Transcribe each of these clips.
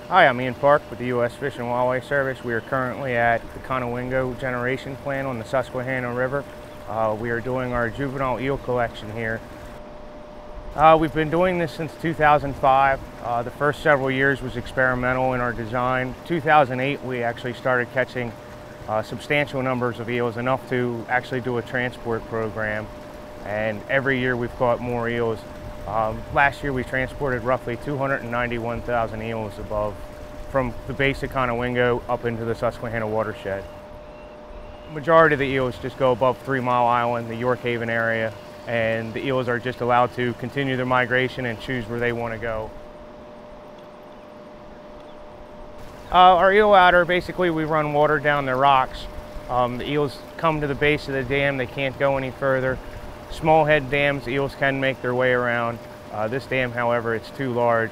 Hi, I'm Ian Park with the U.S. Fish and Wildlife Service. We are currently at the Conowingo generation plant on the Susquehanna River. We are doing our juvenile eel collection here. We've been doing this since 2005. The first several years was experimental in our design. 2008 we actually started catching substantial numbers of eels, enough to actually do a transport program. And every year we've caught more eels. Last year we transported roughly 291,000 eels from the base of Conowingo up into the Susquehanna watershed. Majority of the eels just go above 3 Mile Island, the York Haven area, and the eels are just allowed to continue their migration and choose where they want to go. Our eel ladder, basically we run water down the rocks. The eels come to the base of the dam, they can't go any further. Small head dams, eels can make their way around. This dam, however, it's too large.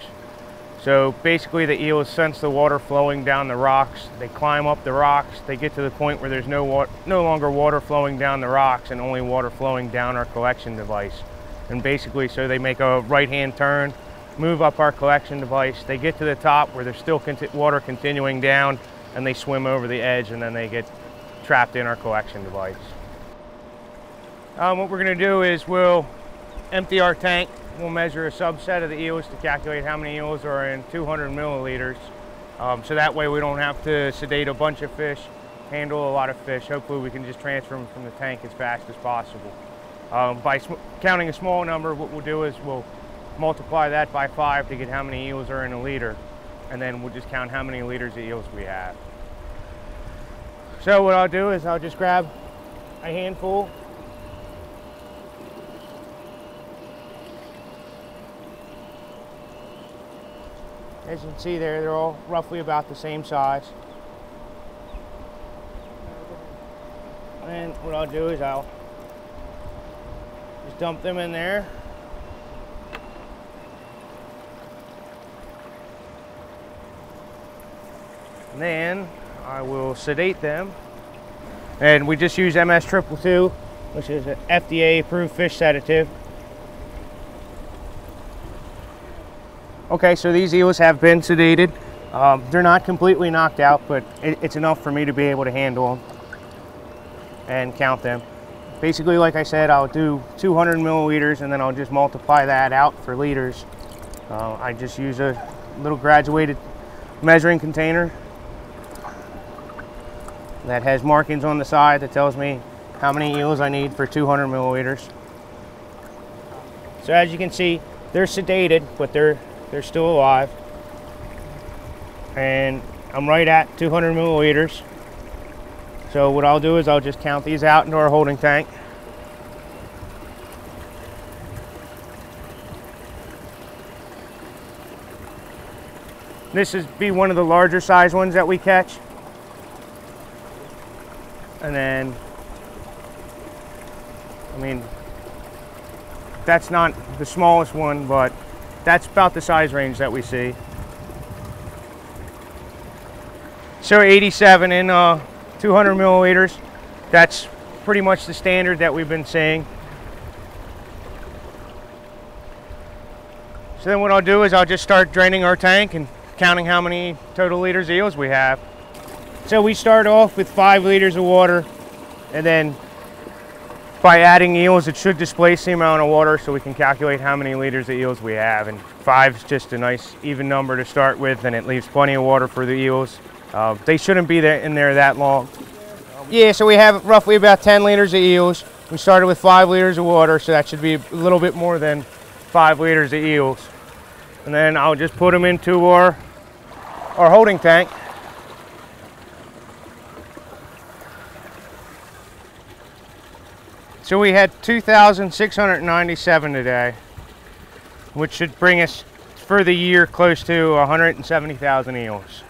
So basically the eels sense the water flowing down the rocks. They climb up the rocks. They get to the point where there's no longer water flowing down the rocks and only water flowing down our collection device. And basically, so they make a right-hand turn, move up our collection device. They get to the top where there's still water continuing down, and they swim over the edge, and then they get trapped in our collection device. What we're going to do is we'll empty our tank. We'll measure a subset of the eels to calculate how many eels are in 200 milliliters. So that way we don't have to sedate a bunch of fish, handle a lot of fish. Hopefully we can just transfer them from the tank as fast as possible. By counting a small number, what we'll do is we'll multiply that by 5 to get how many eels are in a liter. And then we'll just count how many liters of eels we have. So what I'll do is I'll just grab a handful. As you can see there, they're all roughly about the same size. And what I'll do is I'll just dump them in there. And then I will sedate them. And we just use MS-222, which is an FDA-approved fish sedative. Okay, so these eels have been sedated. They're not completely knocked out, but it's enough for me to be able to handle them and count them. Basically, like I said, I'll do 200 milliliters and then I'll just multiply that out for liters. I just use a little graduated measuring container that has markings on the side that tells me how many eels I need for 200 milliliters. So as you can see, they're sedated, but they're still alive. And I'm right at 200 milliliters. So what I'll do is I'll just count these out into our holding tank. This is be one of the larger size ones that we catch. And then, I mean, that's not the smallest one, but that's about the size range that we see. So 87 in 200 milliliters. That's pretty much the standard that we've been seeing. So then what I'll do is I'll just start draining our tank and counting how many total liters of eels we have. So we start off with 5 liters of water, and then by adding eels, it should displace the amount of water so we can calculate how many liters of eels we have. And 5 is just a nice even number to start with, and it leaves plenty of water for the eels. They shouldn't be in there that long. Yeah, so we have roughly about 10 liters of eels. We started with 5 liters of water, so that should be a little bit more than 5 liters of eels. And then I'll just put them into our holding tank. So we had 2,697 today, which should bring us for the year close to 170,000 eels.